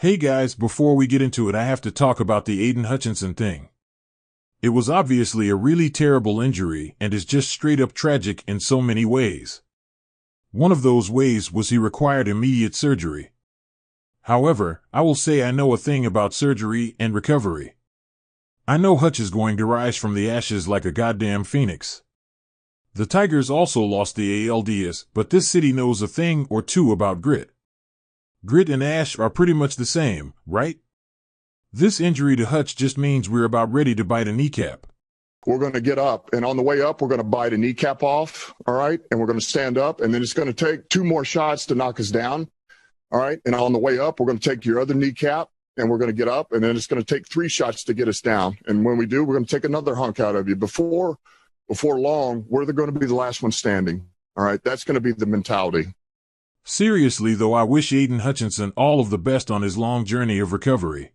Hey guys, before we get into it, I have to talk about the Aiden Hutchinson thing. It was obviously a really terrible injury and is just straight up tragic in so many ways. One of those ways was he required immediate surgery. However, I will say I know a thing about surgery and recovery. I know Hutch is going to rise from the ashes like a goddamn phoenix. The Tigers also lost the ALDS, but this city knows a thing or two about grit. Grit and ash are pretty much the same, right? This injury to Hutch just means we're about ready to bite a kneecap. We're going to get up, and on the way up, we're going to bite a kneecap off, all right? And we're going to stand up, and then it's going to take 2 more shots to knock us down, all right? And on the way up, we're going to take your other kneecap, and we're going to get up, and then it's going to take 3 shots to get us down. And when we do, we're going to take another hunk out of you. Before long, we're going to be the last one standing, all right? That's going to be the mentality. Seriously though, I wish Aiden Hutchinson all of the best on his long journey of recovery.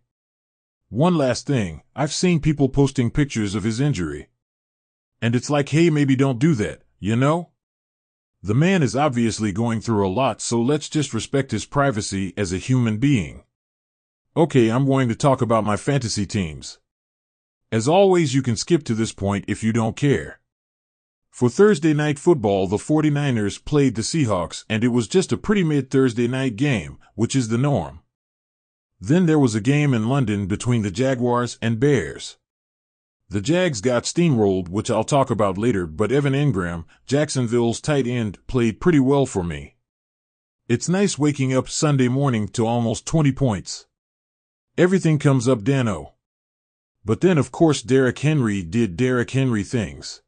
One last thing, I've seen people posting pictures of his injury. And it's like, hey, maybe don't do that, you know? The man is obviously going through a lot, so let's just respect his privacy as a human being. Okay, I'm going to talk about my fantasy teams. As always, you can skip to this point if you don't care. For Thursday Night Football, the 49ers played the Seahawks, and it was just a pretty mid-Thursday night game, which is the norm. Then there was a game in London between the Jaguars and Bears. The Jags got steamrolled, which I'll talk about later, but Evan Engram, Jacksonville's tight end, played pretty well for me. It's nice waking up Sunday morning to almost 20 points. Everything comes up Dano. But then, of course, Derrick Henry did Derrick Henry things.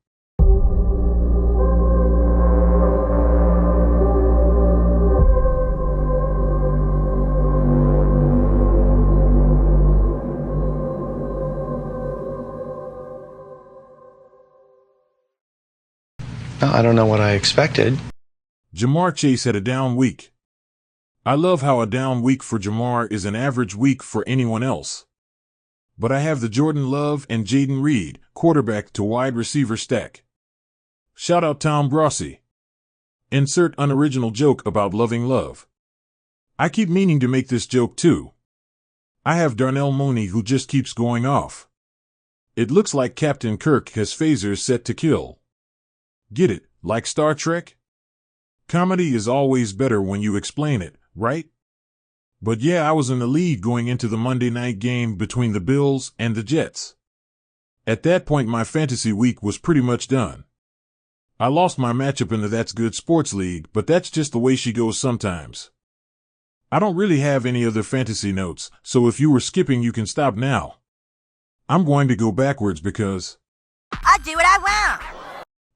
I don't know what I expected. Ja'Marr Chase had a down week. I love how a down week for Ja'Marr is an average week for anyone else. But I have the Jordan Love and Jaden Reed, quarterback to wide receiver stack. Shout out Tom Brossi. Insert unoriginal joke about loving Love. I keep meaning to make this joke too. I have Darnell Mooney who just keeps going off. It looks like Captain Kirk has phasers set to kill. Get it, like Star Trek? Comedy is always better when you explain it, right? But yeah, I was in the lead going into the Monday night game between the Bills and the Jets. At that point, my fantasy week was pretty much done. I lost my matchup in the That's Good Sports League, but that's just the way she goes sometimes. I don't really have any other fantasy notes, so if you were skipping, you can stop now. I'm going to go backwards because I do what I want.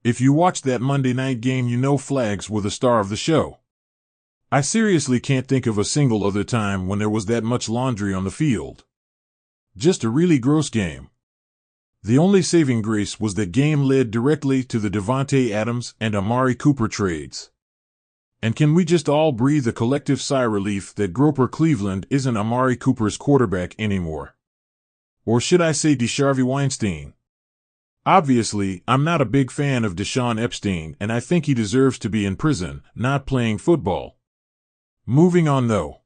If you watched that Monday night game, you know flags were the star of the show. I seriously can't think of a single other time when there was that much laundry on the field. Just a really gross game. The only saving grace was that game led directly to the Davante Adams and Amari Cooper trades. And can we just all breathe a collective sigh of relief that Groper Cleveland isn't Amari Cooper's quarterback anymore? Or should I say DeSharvie Weinstein? Obviously, I'm not a big fan of Deshaun Epstein, and I think he deserves to be in prison, not playing football. Moving on though.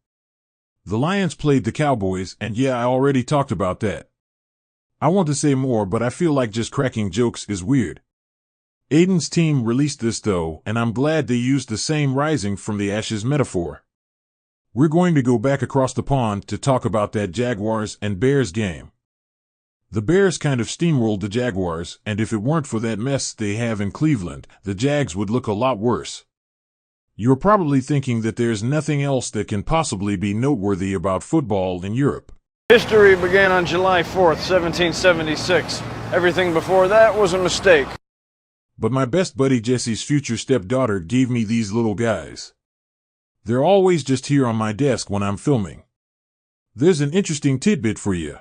The Lions played the Cowboys, and yeah, I already talked about that. I want to say more, but I feel like just cracking jokes is weird. Aiden's team released this though, and I'm glad they used the same rising from the ashes metaphor. We're going to go back across the pond to talk about that Jaguars and Bears game. The Bears kind of steamrolled the Jaguars, and if it weren't for that mess they have in Cleveland, the Jags would look a lot worse. You're probably thinking that there's nothing else that can possibly be noteworthy about football in Europe. History began on July 4th, 1776. Everything before that was a mistake. But my best buddy Jesse's future stepdaughter gave me these little guys. They're always just here on my desk when I'm filming. There's an interesting tidbit for you.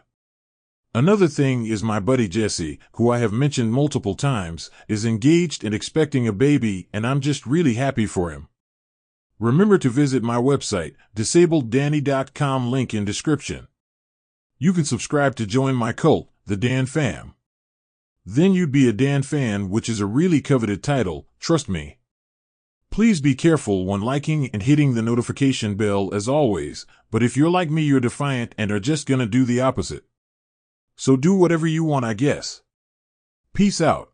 Another thing is my buddy Jesse, who I have mentioned multiple times, is engaged and expecting a baby, and I'm just really happy for him. Remember to visit my website, disableddanny.com, link in description. You can subscribe to join my cult, the Dan Fam. Then you'd be a Dan fan, which is a really coveted title, trust me. Please be careful when liking and hitting the notification bell as always, But if you're like me, you're defiant and are just gonna do the opposite. So do whatever you want, I guess. Peace out.